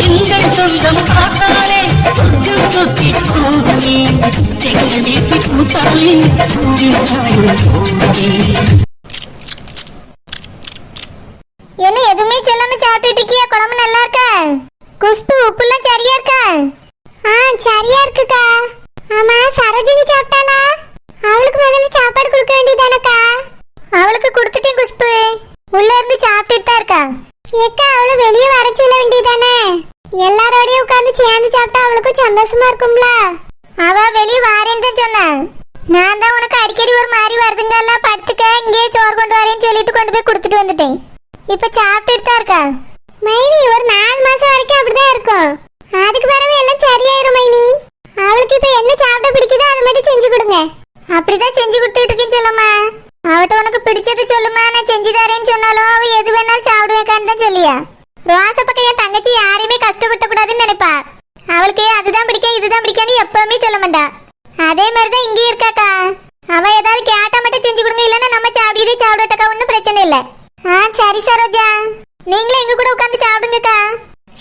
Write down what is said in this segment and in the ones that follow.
எங்கள் சொந்தம் பார்த்தாலே சொந்தம் சொத்தி போகுமே எங்கள் வீட்டு கூட்டாளி என்ன எதுவுமே சொல்லாம சாப்பிட்டுட்டு இருக்கியா? குழம்பு நல்லா இருக்கா? குஷ்பு உப்புலாம் சரியா இருக்கா? சரியா இருக்குக்கா. ஆமா சரோஜினி சாப்பிட்டாளா? அவளுக்கு முதல்ல சாப்பாடு கொடுக்க வேண்டியதானக்கா? அவளுக்கு கொடுத்துட்டேன் குஷ்பு. உள்ள இருந்து சாப்பிட்டுட்டு தான் இருக்கா. ஏக்கா அவளை வெளியே வர சொல்ல வேண்டியதானே? எல்லாரோடையும் உட்காந்து சேர்ந்து சாப்பிட்டா அவளுக்கும் சந்தோஷமா இருக்கும்ல. அவ வெளியே வாரேன்னு தான் சொன்னா. நான் தான் உனக்கு அடிக்கடி ஒரு மாதிரி வருதுங்கல்ல, படுத்துக்க இங்கே சோறு கொண்டு வரேன்னு சொல்லிட்டு கொண்டு போய் கொடுத்துட்டு வந்துட்டேன். இப்ப சாப்பிட்டுட்டு தான் இருக்கா. மைனி ஒரு 4 மாசம் வரைக்கும் அப்படிதான் இருக்கும். அதுக்கு பிறகு எல்லாம் சரியாயிரும் மைனி. அவளுக்கு இப்ப என்ன சாப்பிட பிடிக்குதோ அதை மட்டும் செஞ்சு கொடுங்க. அப்படிதான் செஞ்சு கொடுத்துட்டு இருக்கேன்னு சொல்லுமா. அவட்ட உனக்கு பிடிச்சது சொல்லுமா, நான் செஞ்சு தரேன்னு சொன்னாலும் அவ எது வேணாலும் சாப்பிடுவேக்கான்னு தான் சொல்லியா. ரோச பக்கம் என் தங்கச்சி யாரையுமே கஷ்டப்படுத்த கூடாதுன்னு நினைப்பா. அவளுக்கு அதுதான் பிடிக்கும் இதுதான் பிடிக்கான்னு எப்பவுமே சொல்ல மாட்டா. அதே மாதிரிதான் இங்கே இருக்காக்கா. அவ ஏதாவது கேட்டா மட்டும் செஞ்சு கொடுங்க, இல்லைன்னா நம்ம சாப்பிடுதே சாப்பிடட்டக்கா, ஒன்றும் பிரச்சனை இல்லை. சரி சரோஜா, நீங்களும் எங்க கூட உட்காந்து சாப்பிடுங்கக்கா.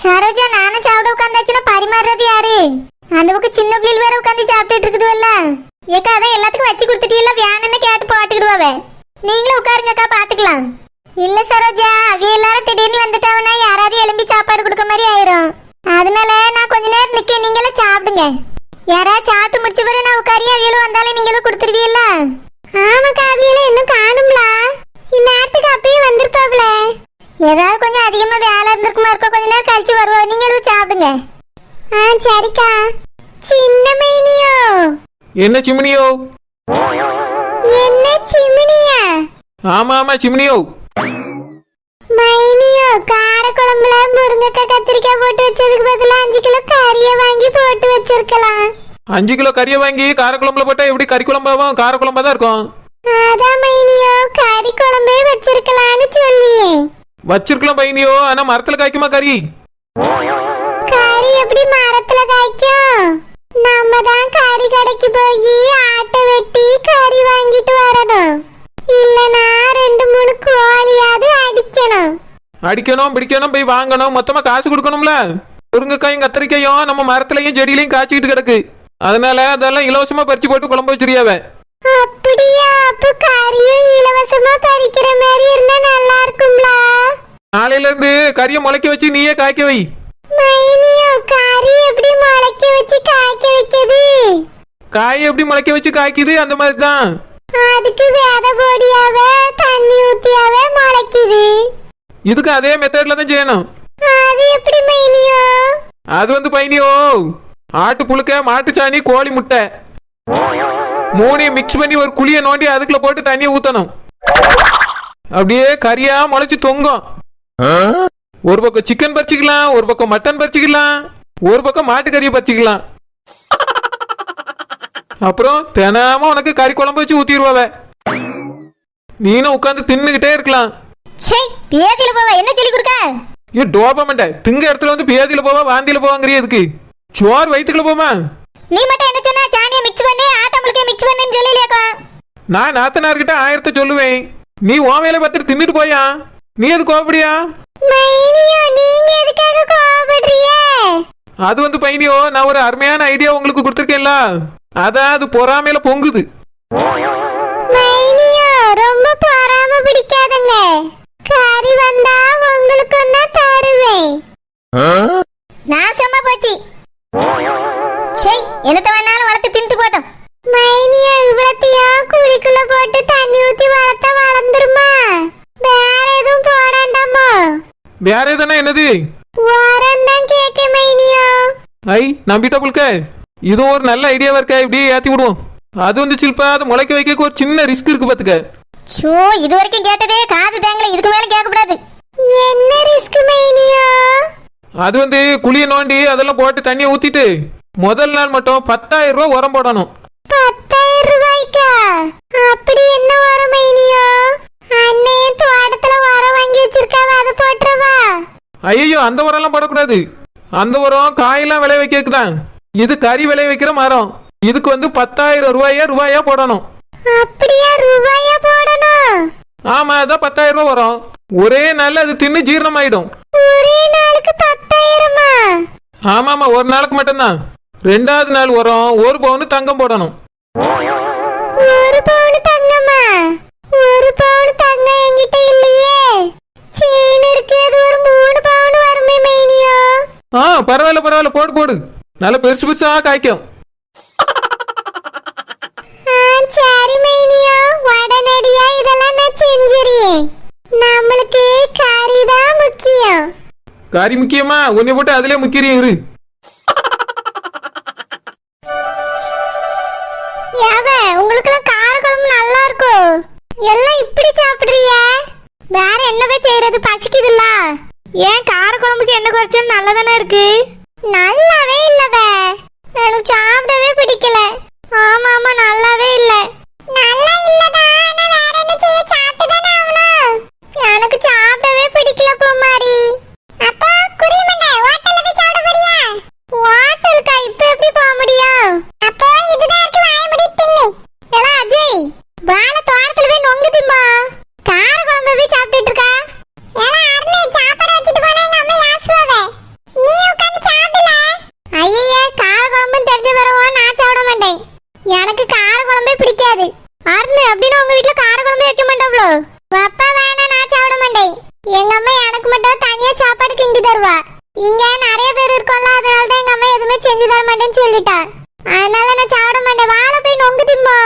சரோஜா நானும் சாப்பிட உட்காந்தாச்சுன்னா பரிமாறுறது யாரு? அந்த பக்கம் சின்ன பிள்ளைகள் வேற உட்காந்து சாப்பிட்டுட்டு இருக்குதுல்ல. ஏக்கா அதான் எல்லாத்துக்கும் வச்சு கொடுத்துட்டீங்களா, வேணும்னு கேட்டு போட்டுக்கிடுவாவே. நீங்களும் உட்காருங்கக்கா, பாத்துக்கலாம். இல்ல சரோஜா, அவைய எல்லாரும் திடீர்னு வந்துட்டாவனா யாராவது எலும்பி சாப்பாடு கொடுக்க மாதிரி ஆயிரும். அதனால நான் கொஞ்ச நேரம் நிக்க, நீங்களும் சாப்பிடுங்க. யாராவது சாப்பிட்டு முடிச்ச பிறகு நான் உட்காரியா, அவியலும் வந்தாலும் நீங்களும் கொடுத்துருவீல்ல. ஆமாக்கா, அவியலும் இன்னும் காணும்ல. இந்நேரத்துக்கு அப்பயே வந்திருப்பாப்ல. ஏதாவது கொஞ்சம் அதிகமா வேலை இருந்திருக்குமா இருக்கும், கொஞ்ச நேரம் கழிச்சு வருவோம். நீங்களும் சாப்பிடுங்க. சரிக்கா. சின்ன மைனியோ. என்ன சிமினியோ? என்ன சிமினியா? ஆமா ஆமா சிமினியோ. மைனியோ, கார குழம்புல முருங்கைக்காய் கத்திரிக்காய் போட்டு வச்சதுக்கு பதிலா 5 கிலோ கறியை வாங்கி போட்டு வச்சிருக்கலாம். 5 கிலோ கறியை வாங்கி கார குழம்புல போட்டா எப்படி கறி குழம்பாவும்? கார குழம்பா தான் இருக்கும். அதான் மைனியோ, கறி குழம்பே வச்சிருக்கலாம்னு சொல்லி. வச்சிருக்கலாம் பையனியோ, ஆனா மரத்துல காய்க்குமா கறி? கறி எப்படி மரத்துல காய்க்கும்? நம்ம தான் கறி கடைக்கு போய் ஆட்டை வெட்டி கறி வாங்கிட்டு வரணும். இல்லனா 2-3 கோழியாவது அடிக்கணும். அடிக்கணும் பிடிக்கணும், போய் வாங்கணும், மொத்தமா காசு கொடுக்கணும்ல. முருங்கைக்காயும் கத்திரிக்காயும் நம்ம மரத்துலயும் செடியிலையும் காய்ச்சிக்கிட்டு கிடக்கு. அதனால அதெல்லாம் இலவசமா பறிச்சு போட்டு குழம்பு வச்சிருயாவே. அப்படியா? அப்ப கறியும் இலவசமா பறிக்கிற மாதிரி இருந்தா நல்லா இருக்கும்ல. நாளையில இருந்து கறியை முளைக்க வச்சு நீயே காய்க்க வை. மைனியோ, கறி எப்படி முளைக்க வச்சு காய்க்க வைக்குது? காய் எப்படி முளைக்க வச்சு காய்க்குது அந்த மாதிரி தான். அதுக்கு விதை போடியாவே தண்ணி ஊத்தியாவே முளைக்குது. இதுக்கு அதே மெத்தட்ல தான் செய்யணும். அது எப்படி மைனியோ? அது பையனியோ, ஆட்டு புழுக்க, மாட்டு சாணி, கோழி முட்டை 3 மிக்ஸ் பண்ணி ஒரு குழியை நோண்டி அதுக்குள்ள போட்டு தண்ணியை ஊத்தணும். அப்படியே கறியா முளைச்சு தொங்கும். ஒரு பக்கம் சிக்கன் பறிச்சுக்கலாம், ஒரு பக்கம் மட்டன் பறிச்சுக்கலாம், ஒரு பக்கம் மாட்டுக்கறியை பறிச்சுக்கலாம். அப்புறம் தினமும் உனக்கு கறி குழம்பு வச்சு ஊத்திடுவாவே. நீனும் உட்காந்து தின்னுகிட்டே இருக்கலாம். என்ன சொல்லி கொடுக்க? ஐயோ டோபமெண்ட, திங்க இடத்துல வந்து பேதியில போவா வாந்தியில போவாங்கறிய எதுக்கு? சோறு வயிற்றுக்குள்ள போமா? நீ மட்டும் என்ன சொன்னா, சாணியை மிக்ஸ் பண்ணி ஆட்டமுழுக்க மிக்ஸ் பண்ணேன்னு சொல்லலையாக்கா? நான் நாத்தனார்கிட்ட 1000 சொல்லுவேன். நீ உன் வேலை பார்த்துட்டு தின்னுட்டு போயா? நீ எது கோபப்படியா? மைனியோ, நீங்க எதுக்காக கோபப்படுறீங்க? அது பையனியோ, நான் ஒரு அருமையான ஐடியா உங்களுக்கு கொடுத்துருக்கேன்ல, அதான் அது பொறாமையில பொங்குது. மைனியோ, ரொம்ப பொறாம பிடிக்காதங்க. கறி வந்தா உங்களுக்கு தான் தருவேன். நாசமா போச்சு. என்னத்த வேணாலும் வளர்த்து தின்ட்டு போட்டோம். மைனியோ, இவ்வளத்தையும் குழிக்குள்ள போட்டு தண்ணி ஊத்தி வளர்த்தா வளர்ந்துருமா? வேற எதுவும் போடாண்டாமா? வேற எதுனா என்னது? உரம் தான் கேட்க மைனியோ. ஐ நம்பிட்டா புல்க, இது ஒரு நல்ல ஐடியாவா இருக்கா? இப்படியே ஏத்தி விடுவோம். அது சில்பா, அது முளைக்க வைக்க ஒரு சின்ன ரிஸ்க் இருக்கு பாத்துக்க. இது வரைக்கும் கேட்டதே காது தேங்கல, இதுக்கு மேல கேட்க கூடாது. என்ன ரிஸ்க் மைனியோ? அது குழியை நோண்டி அதெல்லாம் போட்டு தண்ணியை ஊத்திட்டு முதல் நாள் மட்டும் 10,000 ரூபாய் உரம் போடணும். 10,000 ரூபாய்க்கா? அப்படி என்ன உரம் மைனியோ? அண்ணே தோட்டத்துல உரம் வாங்கி வச்சிருக்காவ, அதை போட்டுறவா? ஐயோ அந்த உரம் எல்லாம் போடக்கூடாது. அந்த உரம் காயெல்லாம் விளை வைக்கிறதுதான். இது கறி விளை வைக்கிற மரம். இதுக்கு 10,000 ரூபாயா போடணும். அப்படியா? ரூபாயா போடணும்? ஆமா, அதான் 10,000 ரூபாய் வரும். ஒரே நாள்ல அது தின்னு ஜீரணம் ஆயிடும். ஒரே நாளுக்கு 10,000? ஆமாமா, ஒரு நாளுக்கு மட்டும்தான். 2வது நாள் வரும் 1 பவுன் தங்கம் போடணும். 1 பவுன் தங்கமா? 1 பவுன் தங்கம் என்கிட்ட இல்லையே. செயின் இருக்கு, அது ஒரு 3 பவுன் வருமே மைனியோ. பரவாயில்ல பரவாயில்ல, போடு போடு, நல்ல பெருசு பெருசா காய்க்கும். சரி மைனியோ, உடனடியா இதெல்லாம் நான் செஞ்சிருக்கேன். நம்மளுக்கு கறி தான் முக்கியம். கறி முக்கியமா? உன்னை போட்டு அதுலயே முக்கியம் இரு. உங்களுக்குலாம் கார குழம்பு நல்லா இருக்கும். எல்லாம் இப்படி சாப்பிடுறிய? வேற என்னவே செய்யறது, பசிக்குதுல்ல? ஏன் கார குழம்புக்கு என்ன குறைச்சல் நல்லதானே இருக்கு? நல்லாவே இல்லவே, எனக்கு சாப்பிடவே பிடிக்கல. ஆமா ஆமா, நல்லாவே இல்ல. நல்லா இல்லடா, நான் வேற என்ன செய்ய, சாப்பிட்டு தானே ஆகணும். எனக்கு சாப்பிடவே பிடிக்கல பூமாரி. அப்பா குறிமண்டை, ஹோட்டல்ல போய் சாப்பிட போறியா? ஹோட்டலுக்கா? இப்ப எப்படி போக முடியும்? அப்போ இதுதான் இருக்கு, வாய் மூடி தின்னு. எல்லாம் அஜய், வாழை தோட்டத்துல போய் நொங்குதுமா. கார குழம்பு போய் சாப்பிட்டுட்டு இருக்கா? எல்லாம் அருணே, சாப்பாடு வச்சுட்டு போனா எங்க அம்மா யாசுவாவே. நீ உட்கார்ந்து சாப்பிடல? ஐயே, கார குழம்பு தெரிஞ்ச பிறகு நான் சாப்பிட மாட்டேன். எனக்கு கார குழம்பே பிடிக்காது. அருண், அப்படின்னா உங்க வீட்டுல கார குழம்பு வைக்க மாட்டாங்களோ? அப்பா வேணா, நான் சாப்பிட மாட்டேன். எங்க அம்மா எனக்கு மட்டும் தனியா சாப்பாடு கிண்டி தருவா. இங்க நிறைய பேர் இருக்கோம்ல, அதனால தான் எங்க அம்மா எதுவுமே செஞ்சு தர மாட்டேன்னு சொல்லிட்டா. அதனால நான் சாப்பிட மாட்டேன். வாழை போய் நொங்கு திம்மா.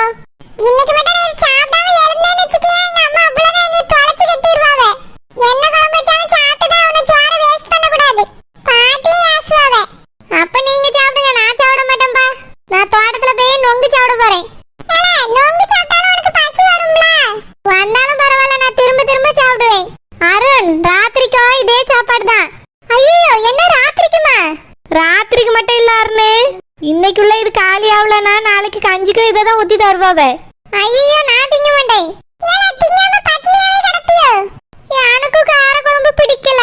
இன்னைக்கு மட்டும் நான் சாப்பிடாம எழுந்தேன்னு வச்சுக்கேன், எங்க அம்மா அவ்வளவுதான் என்னை தொலைச்சு கட்டிடுவாங்க. என்ன குழம்பு வச்சாலும் சாப்பிட்டு தான் அவனை சோறை வேஸ்ட் பண்ணக்கூடாது. பாட்டியே ஆசுவாவே. அப்ப நீங்க சாப்பிடுங்க, நான் சாப்பிட மாட்டேன்பா. நான் தோட்டத்துல போய் நொங்கு சாப்பிட போறேன். நொங்கு சாப்பிட்டாலும் உனக்கு பசி வரும்ல? வந்தாலும் பரவாயில்ல, நான் திரும்ப திரும்ப சாப்பிடுவேன். அருண், ராத்திரிக்கும் இதே சாப்பாடு தான். ஐயோ, என்ன ராத்திரிக்குமா? ராத்திரிக்கு மட்டும் இல்ல அருண், இன்னைக்குள்ள இது காலி ஆகலனா நாளைக்கு கஞ்சிக்கும் இதை தான் ஊத்தி தருவாவே. ஐயோ, நான் திங்க மாட்டேன். திங்காம பட்னியாவே கிடப்பியோ? எனக்கும் கார குழம்பு பிடிக்கல.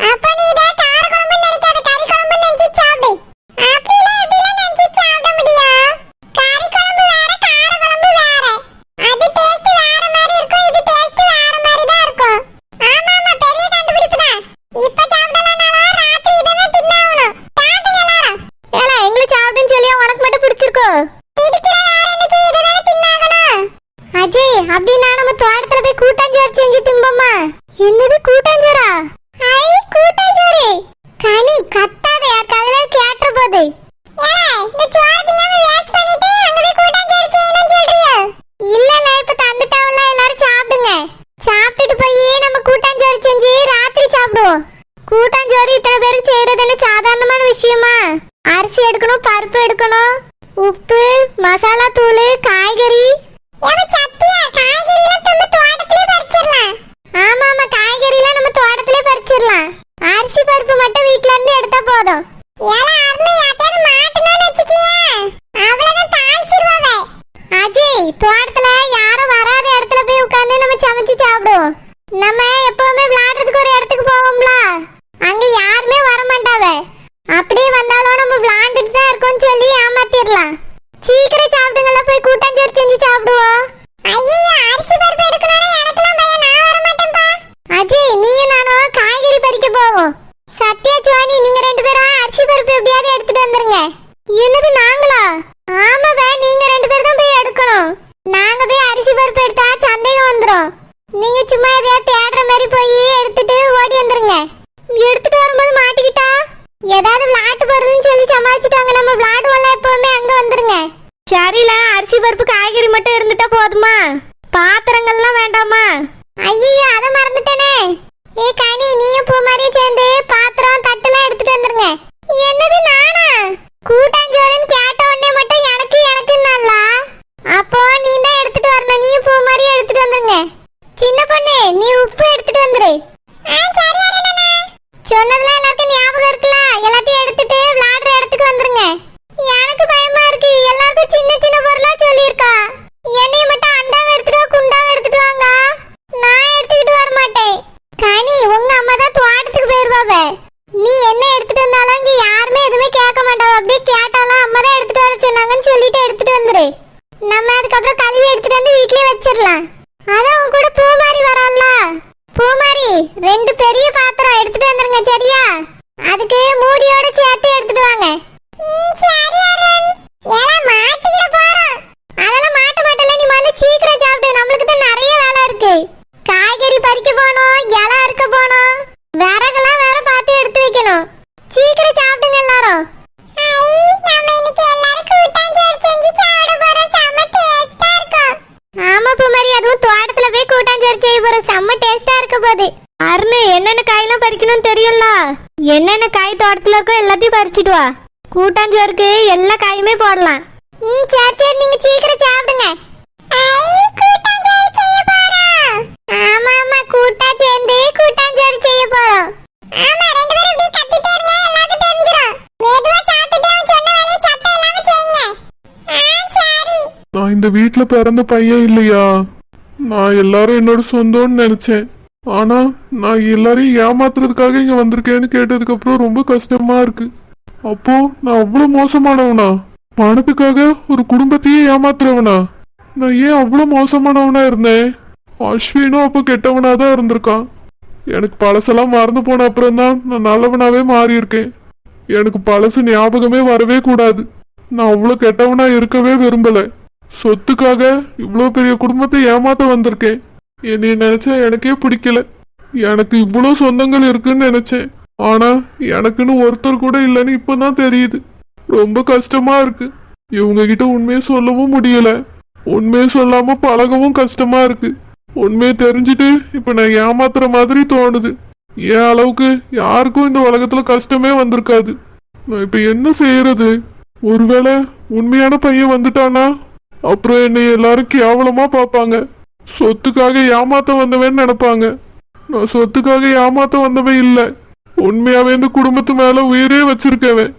அப்ப நீ இதை கார குழம்பு நினைக்காத, கறி குழம்பு நினைச்சு சாப்பிடு. அப்படிலாம் எப்படிலாம் நினைச்சு சாப்பிட முடியும்? கறி குழம்பு வேற, கார குழம்பு வேற. அது டேஸ்ட் வேற மாதிரி இருக்கும், இது டேஸ்ட் வேற மாதிரி தான் இருக்கும். ஆமா ஆமா, பெரிய கண்டுபிடிப்பு தான். இப்ப சாப்பிடலனாலும் ராத்திரி இதை தான் தின்னாகணும். சாப்பிடுங்க எல்லாரும். ஏலா, எங்களை சாப்பிடுன்னு சொல்லியா உனக்கு மட்டும் பிடிச்சிருக்கோ? பிடிக்கிற வேற என்ன செய்ய, இதை தானே தின்னாகணும். அஜய், அப்படின்னா நம்ம தோட்டத்துல போய் கூட்டாஞ்சோறு செஞ்சு திம்போமா? என்னது கூட்டாஞ்சோறா? ஐ, கூட்டாஞ்சோறு. கனி கத்தாத, யார் கதையில கேட்டுற போது. இந்த சோறு திங்காம வேஸ்ட் பண்ணிட்டு அங்க போய் கூட்டாஞ்சோறு செய்யணும்னு சொல்றியோ? இல்ல, இப்ப தந்துட்டாவல, எல்லாரும் சாப்பிடுங்க. சாப்பிட்டுட்டு போய் நம்ம கூட்டாஞ்சோறு செஞ்சு ராத்திரி சாப்பிடுவோம். கூட்டாஞ்சோறு இத்தனை பேருக்கு செய்யறது என்ன சாதாரணமான விஷயமா? அரிசி எடுக்கணும், பருப்பு எடுக்கணும், உப்பு, மசாலா தூள், காய்கறி. ஆமா ஆமா, காய்கறி எல்லாம் நம்ம தோட்டத்திலே பறிச்சிடலாம். அரிசி பருப்பு மட்டும் வீட்ல இருந்து எடுத்தா போதும். அஜய், தோட்டத்துல யாரும் வராத இடத்துல போய் உட்கார்ந்து நம்ம சமைச்சு சாப்பிடுவோம். நம்ம எப்பவுமே விளையாடுறதுக்கு ஒரு இடத்துக்கு போவோம்ல, அங்க யாருமே வர மாட்டாவ. அப்படியே வந்தாலும் நம்ம விளையாண்டுட்டு தான் இருக்கோம்னு சொல்லி ஏமாத்திடலாம். சீக்கிரம் சாப்பிடுங்கள, போய் கூட்டாஞ்சோறு செஞ்சு சாப்பிடுவோம். ஐயோ, அரிசி பருப்பு எடுக்கணும்னா எனக்குலாம் பயம், நான் வர மாட்டேன்பா. அஜய், நீயும் நானும் காய்கறி பறிக்க போவோம். சத்யா, சுவானி, நீங்க 2 பேரும் அரிசி பருப்பு எப்படியாவது எடுத்துட்டு வந்துருங்க. என்னது, நாங்களா? ஆமாவே, நீங்க 2 பேரும் தான் போய் எடுக்கணும். நாங்க போய் அரிசி பருப்பு எடுத்தா சந்தேகம் வந்துரும். நீங்க சும்மா எதையாவது தேடுற மாதிரி போய் எடுத்துட்டு ஓடி வந்துருங்க. எடுத்துட்டு வரும்போது மாட்டிக்கிட்டா ஏதாவது விளையாட்டு பொருள்னு சொல்லி சமாளிச்சுட்டாங்க. நம்ம விளையாடுவோம்ல எப்பவுமே, அங்க வந்துருங்க. சரில, அரிசி பருப்பு காய்கறி மட்டும் இருந்துட்டா போதுமா? பாத்திரங்கள்லாம் வேண்டாமா? ஐயோ, அதை மறந்துட்டேனே. ஏ கனி, நீயும் பூ மாதிரியும் சேர்ந்து பாத்திரம் தட்டுலாம் எடுத்துட்டு வந்துருங்க. என்னது, நானா? கூட்டாஞ்சோறுன்னு கேட்ட உடனே மட்டும் எனக்கு நல்லா. அப்போ நீ தான் எடுத்துட்டு வரணும். நீயும் பூ மாதிரியும் எடுத்துட்டு வந்துருங்க. சின்ன பொண்ணு, நீ உப்பு எடுத்துட்டு வந்துரு. சொன்னதுலாம் எல்லாருக்கும் ஞாபகம் இருக்குல்ல? எல்லாத்தையும் எடுத்துட்டு விளையாடுற இடத்துக்கு வந்துருங்க. எனக்கு பயமா இருக்கு, எல்லாருக்கும் சின்ன சின்ன பொருளா சொல்லியிருக்கா. என்னைய மட்டும் அண்டாவை எடுத்துட்டு வா, குண்டாவை எடுத்துட்டு வாங்க. நான் எடுத்துக்கிட்டு வர மாட்டேன். கனி, உங்க அம்மா தான் தோட்டத்துக்கு போயிருவாவ. நீ என்ன எடுத்துட்டு வந்தாலும் இங்க யாருமே எதுவுமே கேட்க மாட்டாவ. அப்படியே கேட்டாலும் அம்மா தான் எடுத்துட்டு வர சொன்னாங்கன்னு சொல்லிட்டு எடுத்துட்டு வந்துரு. நம்ம அதுக்கப்புறம் கழுவி எடுத்துட்டு வந்து வீட்லயே வச்சிடலாம். அதான் உன் கூட பூமாரி வரல. பூமாரி, 2 பெரிய பாத்திரம் எடுத்துட்டு வந்துருங்க, சரியா? அதுக்கு மூடியோட சேர்த்து எடுத்து வாங்க. சரி அருண். ஏல மாட்டிக்கிட போறோம். அதெல்லாம் மாட்ட மாட்டல, நீ முதல்ல சீக்கிரம் சாப்பிடு. நம்மளுக்கு தான் நிறைய வேலை இருக்கு. காய்கறி பறிக்க போணும், இலை அறுக்க போணும், விறகெல்லாம் வேற பார்த்து எடுத்து வைக்கணும். சீக்கிரம் சாப்பிடுங்க எல்லாரும். ஆமா பூமாரி, அதுவும் தோட்டத்துல போய் கூட்டாஞ்சோறு செய்ய போறோம். செம்ம டேஸ்டா இருக்க போகுது. அருண், என்னென்ன காயெல்லாம் பறிக்கணும்னு தெரியும்ல? என்னென்ன காய் தோட்டத்துல இருக்கோ எல்லாத்தையும் பறிச்சுட்டு வா. கூட்டாஞ்சோறுக்கு எல்லா காயுமே போடலாம். சரி சரி, நீங்க சீக்கிரம் சாப்பிடுங்க. ஆமா ஆமா, கூட்டா சேர்ந்து கூட்டாஞ்சோறு செய்ய போறோம். ஆமா, ரெண்டு பேரும் இப்படி கத்திட்டே இருங்க, எல்லாருக்கும் தெரிஞ்சிரும். மெதுவா சாப்பிட்டுட்டு அவன் சொன்ன வேலையை சத்தம் இல்லாம செய்யுங்க. சரி. நான் இந்த வீட்ல பிறந்த பையன் இல்லையா? நான் எல்லாரும் என்னோட சொந்தம்னு நினைச்சேன். ஆனா நான் எல்லாரையும் ஏமாத்துறதுக்காக இங்க வந்திருக்கேன்னு கேட்டதுக்கு அப்புறம் ரொம்ப கஷ்டமா இருக்கு. அப்போ நான் அவ்வளவு மோசமானவனா? பணத்துக்காக ஒரு குடும்பத்தையே ஏமாத்துறவனா? நான் ஏன் அவ்வளவு மோசமானவனா இருந்தேன்? அஸ்வினும் அப்போ கெட்டவனா தான் இருந்திருக்கான். எனக்கு பழசெல்லாம் மறந்து போன அப்புறம் தான் நான் நல்லவனாவே மாறி இருக்கேன். எனக்கு பழசு ஞாபகமே வரவே கூடாது. நான் அவ்வளோ கெட்டவனா இருக்கவே விரும்பல. சொத்துக்காக இவ்வளோ பெரிய குடும்பத்தை ஏமாத்த வந்திருக்கேன். என்னை நினைச்சா எனக்கே பிடிக்கல. எனக்கு இவ்வளோ சொந்தங்கள் இருக்குன்னு நினைச்சேன். ஆனா எனக்குன்னு ஒருத்தர் கூட இல்லைன்னு இப்பதான் தெரியுது. ரொம்ப கஷ்டமா இருக்கு. இவங்க கிட்ட உண்மையை சொல்லவும் முடியல. உண்மையை சொல்லாம பழகவும் கஷ்டமா இருக்கு. உண்மையை தெரிஞ்சுட்டு இப்ப நான் ஏமாத்துற மாதிரி தோணுது. என் அளவுக்கு யாருக்கும் இந்த உலகத்துல கஷ்டமே வந்திருக்காது. நான் இப்ப என்ன செய்யறது? ஒருவேளை உண்மையான பையன் வந்துட்டானா அப்புறம் என்னை எல்லாரும் கேவலமா பார்ப்பாங்க. சொத்துக்காக ஏமாத்த வந்தவன் நினைப்பாங்க. நான் சொத்துக்காக ஏமாத்த வந்தவன் இல்ல. உண்மையாவே இந்த குடும்பத்து மேல உயிரே வச்சிருக்கவன்.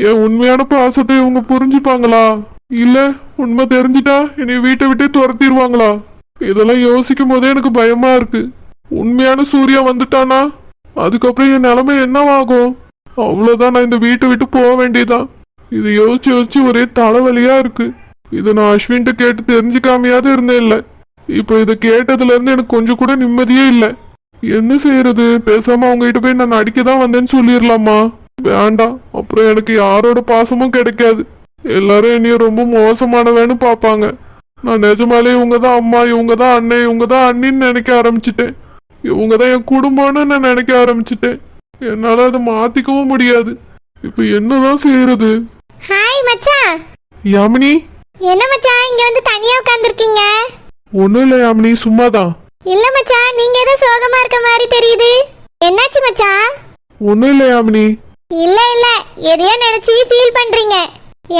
என் உண்மையான பாசத்தை இவங்க புரிஞ்சுப்பாங்களா? இல்ல உண்மை தெரிஞ்சிட்டா என்னை வீட்டை விட்டே துரத்திடுவாங்களா? இதெல்லாம் யோசிக்கும் போதே எனக்கு பயமா இருக்கு. உண்மையான சூர்யா வந்துட்டானா அதுக்கப்புறம் என் நிலைமை என்னவாகும்? அவ்வளவுதான், நான் இந்த வீட்டை விட்டு போக வேண்டியதான். இது யோசிச்சு யோசிச்சு ஒரே தலைவலியா இருக்கு. இதை நான் அஸ்வின்ட்ட கேட்டு தெரிஞ்சுக்காமையாவது இருந்தேன். இல்ல இப்போ இதை கேட்டதுல இருந்து எனக்கு கொஞ்சம் கூட நிம்மதியே இல்லை. என்ன செய்யறது? பேசாம அவங்க கிட்ட போய் நான் அடிக்க தான் வந்தேன்னு சொல்லிடலாமா? வேண்டாம், அப்புறம் எனக்கு யாரோட பாசமும் கிடைக்காது. எல்லாரும் என்னைய ரொம்ப மோசமானவேன்னு பார்ப்பாங்க. நான் நிஜமாலே இவங்க தான் அம்மா, இவங்க தான் அண்ணன், இவங்க தான் அண்ணின்னு நினைக்க ஆரம்பிச்சிட்டேன். இவங்க தான் என் குடும்பம்னு நான் நினைக்க ஆரம்பிச்சிட்டேன். என்னால அதை மாத்திக்கவும் முடியாது. இப்ப என்னதான் செய்யறது? ஹாய் மச்சான். யாமினி, என்ன மச்சான் இங்க வந்து தனியா உட்கார்ந்திருக்கீங்க? ஒண்ணும் இல்ல யாமினி, சும்மாதான். இல்ல மச்சான், நீங்க ஏதோ சோகமா இருக்க மாதிரி தெரியுது. என்னாச்சு மச்சான்? ஒண்ணும் இல்ல யாமினி. இல்ல இல்ல, எதையோ நினைச்சு ஃபீல் பண்றீங்க.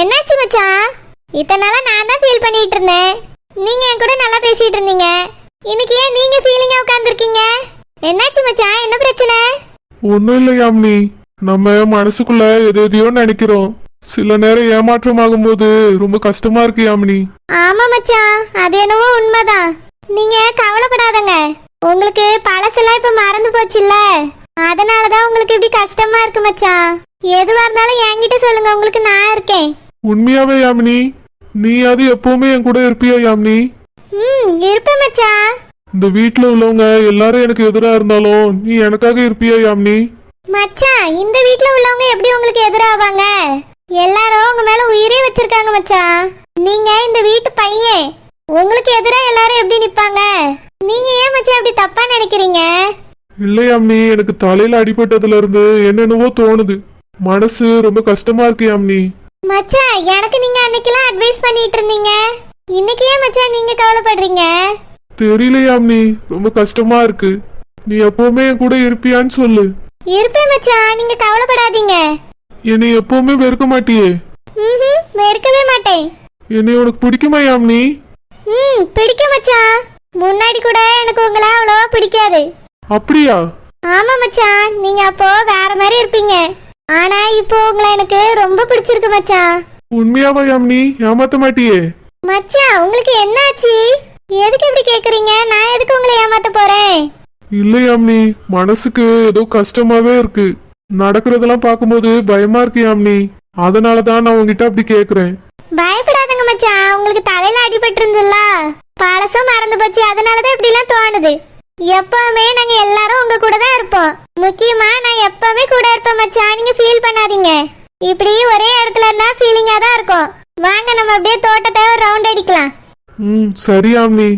என்னாச்சு மச்சான்? இத்தனை நாளா நான் தான் ஃபீல் பண்ணிட்டு இருந்தேன். நீங்க என் கூட நல்லா பேசிட்டு இருந்தீங்க. இன்னைக்கு ஏன் நீங்க ஃபீலிங்கா உட்கார்ந்திருக்கீங்க? என்னாச்சு மச்சான், என்ன பிரச்சனை? ஒண்ணும் இல்ல யாமினி, நம்ம மனசுக்குள்ள எதையோ நினைக்கிறோம். சில நேரம் ஏமாற்றமாகும் போது ரொம்ப கஷ்டமா இருக்கு யாமினி. ஆமா மச்சான், அது என்னவோ உண்மைதான். நீங்க கவலைப்படாதங்க. உங்களுக்கு பழசெல்லாம் இப்ப மறந்து போச்சுல்ல, அதனாலதான் உங்களுக்கு இப்படி கஷ்டமா இருக்கு மச்சான். எதுவா இருந்தாலும் என்கிட்ட சொல்லுங்க, உங்களுக்கு நான் இருக்கேன். உண்மையாவே யாமினி? நீ அது எப்பவுமே என் கூட இருப்பியா யாமினி? இருப்பேன் மச்சான். இந்த வீட்டுல உள்ளவங்க எல்லாரும் எனக்கு எதிரா இருந்தாலும் நீ எனக்காக இருப்பியா யாமினி? மச்சான், இந்த வீட்ல உள்ளவங்க எப்படி உங்களுக்கு எதிராவாங்க? எல்லாரும் உங்க மேல உயிரே வச்சிருக்காங்க மச்சான். நீங்க இந்த வீட்டு பையன், உங்களுக்கு எதிரா எல்லாரும் எப்படி நிப்பாங்க? நீங்க ஏன் மச்சான் அப்படி தப்பா நினைக்கிறீங்க? இல்ல யாமினி, எனக்கு தலையில அடிபட்டதுல இருந்து என்னென்னவோ தோணுது. மனசு ரொம்ப கஷ்டமா இருக்கு யாமினி. மச்சான், எனக்கு நீங்க அன்னைக்கெல்லாம் அட்வைஸ் பண்ணிட்டு இருந்தீங்க. இன்னைக்கு ஏன் மச்சான் நீங்க கவலைப்படுறீங்க? தெரியல யாமினி, ரொம்ப கஷ்டமா இருக்கு. நீ எப்பவுமே என் கூட இருப்பியான்னு சொல்லு. இருப்பேன் மச்சான், நீங்க கவலைப்படாதீங்க. என்னை எப்பவுமே வெறுக்க மாட்டியே? வெறுக்கவே மாட்டேன். என்னை உனக்கு பிடிக்குமா யாமினி? பிடிக்கும் மச்சான். முன்னாடி கூட எனக்கு உங்களை அவ்வளவா பிடிக்காது. அப்படியா? ஆமா மச்சான், நீங்க அப்போ வேற மாதிரி இருப்பீங்க. ஆனா இப்போ உங்களை எனக்கு ரொம்ப பிடிச்சிருக்கு மச்சான். உண்மையாவா யாமினி? ஏமாத்த மாட்டியே? மச்சான், உங்களுக்கு என்னாச்சு? எதுக்கு இப்படி கேக்குறீங்க? நான் எதுக்கு உங்களை ஏமாத்த போறேன்? இல்ல யாமினி, மனசுக்கு ஏதோ கஷ்டமாவே இருக்கு. நடக்கிறதெல்லாம் பார்க்கும்போது பயமா இருக்கு யாமினி. அதனாலதான் நான் உங்ககிட்ட அப்படி கேக்குறேன். பயப்படாதங்க மச்சான், உங்களுக்கு தலையில அடிபட்டு இருந்துல்ல, பழசும் மறந்து போச்சு. அதனாலதான் இப்படி எல்லாம் தோணுது. எப்பவுமே நாங்க எல்லாரும் உங்க கூட தான் இருப்போம். முக்கியமா நான் எப்பவுமே கூட இருப்பேன் மச்சான், நீங்க ஃபீல் பண்ணாதீங்க. இப்படி ஒரே இடத்துல இருந்தா ஃபீலிங்கா தான் இருக்கும். வாங்க நம்ம அப்படியே தோட்டத்தை ஒரு ரவுண்ட் அடிக்கலாம். ம் சரி ஆம்னி.